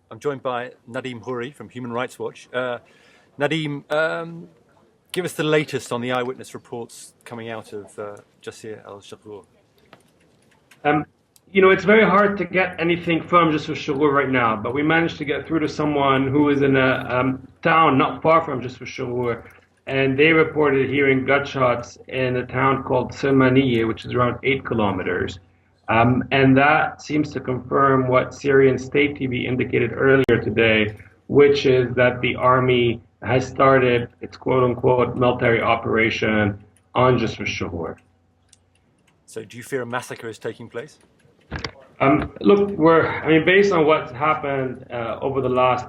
I'm joined by Nadim Houry from Human Rights Watch. Nadim, give us the latest on the eyewitness reports coming out of Jisr al-Shughour. It's very hard to get anything from Jisr right now, but we managed to get through to someone who is in a town not far from Jisr, and they reported hearing gunshots in a town called Silmaniye, which is around 8 kilometers. And that seems to confirm what Syrian state TV indicated earlier today, which is that the army has started its quote-unquote military operation on Jisr. So do you fear a massacre is taking place? Look, based on what's happened over the last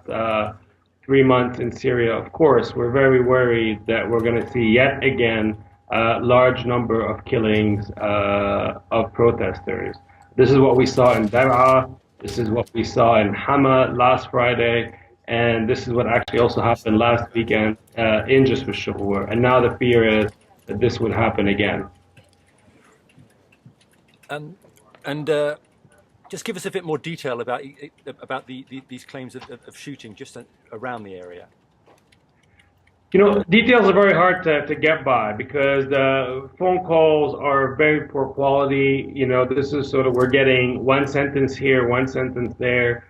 3 months in Syria, of course, we're very worried that we're going to see yet again a large number of killings of protesters. This is what we saw in Dar'a, this is what we saw in Hama last Friday, and this is what actually also happened last weekend in Jisr. And now the fear is that this would happen again. And just give us a bit more detail about these claims of shooting just around the area. Details are very hard to get by because the phone calls are very poor quality. This is sort of, we're getting one sentence here, one sentence there.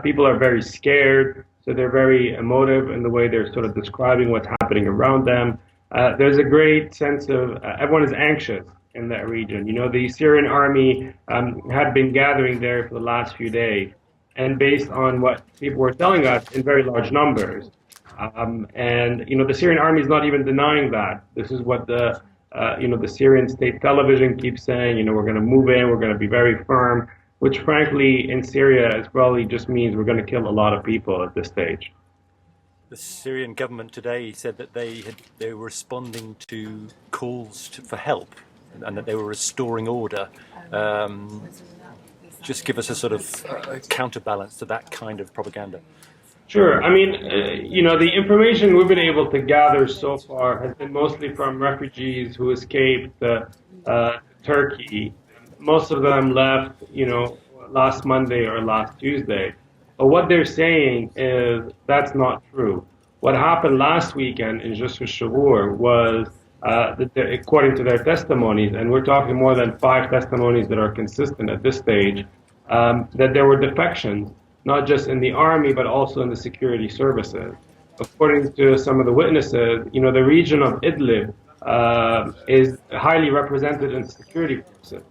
People are very scared, so they're very emotive in the way they're sort of describing what's happening around them. There's a great sense of, everyone is anxious in that region. The Syrian army had been gathering there for the last few days, and based on what people were telling us, in very large numbers. The Syrian army is not even denying that. This is what the Syrian state television keeps saying. We're going to move in, we're going to be very firm, which frankly in Syria is probably just means we're going to kill a lot of people at this stage. The Syrian government today said that they were responding to calls for help and that they were restoring order. Just give us a sort of counterbalance to that kind of propaganda. Sure. The information we've been able to gather so far has been mostly from refugees who escaped Turkey. Most of them left, last Monday or last Tuesday. But what they're saying is that's not true. What happened last weekend in Jisr was, according to their testimonies, and we're talking more than 5 testimonies that are consistent at this stage, that there were defections, not just in the army, but also in the security services. According to some of the witnesses, the region of Idlib is highly represented in security forces.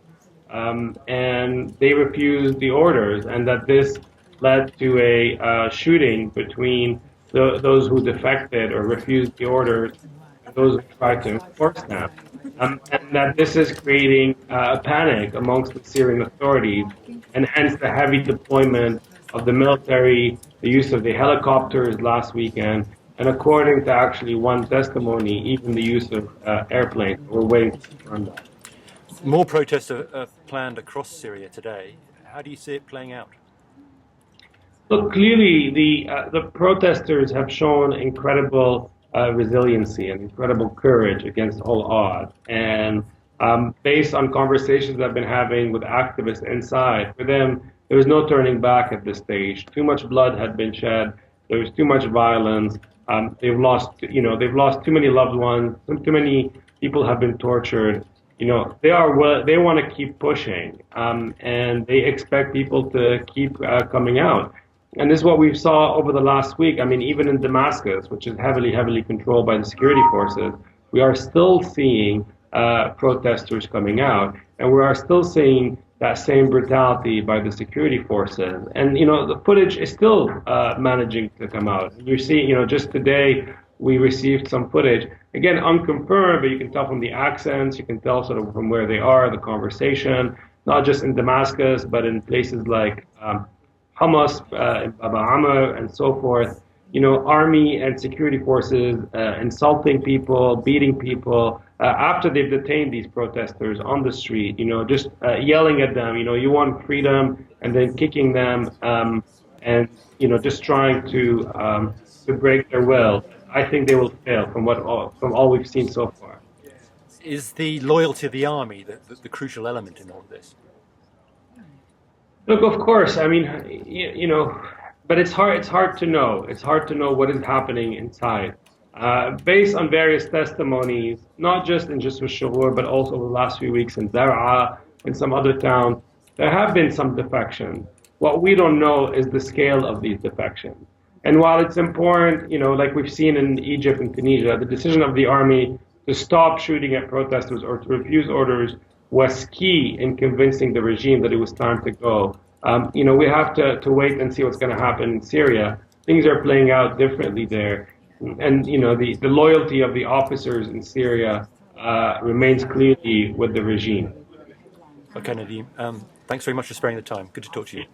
And they refused the orders, and that this led to a shooting between those who defected or refused the orders and those who tried to enforce them. And that this is creating a panic amongst the Syrian authorities, and hence the heavy deployment of the military, the use of the helicopters last weekend, and according to actually one testimony, even the use of airplanes. We're waiting to confirm that. More protests are planned across Syria today. How do you see it playing out? Look, clearly the protesters have shown incredible resiliency and incredible courage against all odds. And based on conversations I've been having with activists inside, for them, there was no turning back at this stage. Too much blood had been shed. There was too much violence. They've lost too many loved ones. Too many people have been tortured. They want to keep pushing, and they expect people to keep coming out. And this is what we saw over the last week. Even in Damascus, which is heavily controlled by the security forces, we are still seeing protesters coming out, and we are still seeing that same brutality by the security forces. And, the footage is still managing to come out. You see, just today we received some footage, again, unconfirmed, but you can tell from the accents, you can tell sort of from where they are, the conversation, not just in Damascus, but in places like Hamas, in Baba Amr, and so forth. Army and security forces insulting people, beating people, after they've detained these protesters on the street, just yelling at them, you want freedom, and then kicking them, and, just trying to break their will. I think they will fail from all we've seen so far. Is the loyalty of the army the crucial element in all of this? Look, of course, but it's hard. It's hard to know. It's hard to know what is happening inside. Based on various testimonies, not just in Jisr al-Shughour, but also the last few weeks in Dar'a and some other towns, there have been some defections. What we don't know is the scale of these defections. And while it's important, like we've seen in Egypt and Tunisia, the decision of the army to stop shooting at protesters or to refuse orders was key in convincing the regime that it was time to go. We have to wait and see what's going to happen in Syria. Things are playing out differently there. And, the loyalty of the officers in Syria remains clearly with the regime. Okay, Nadim. Thanks very much for sparing the time. Good to talk to you.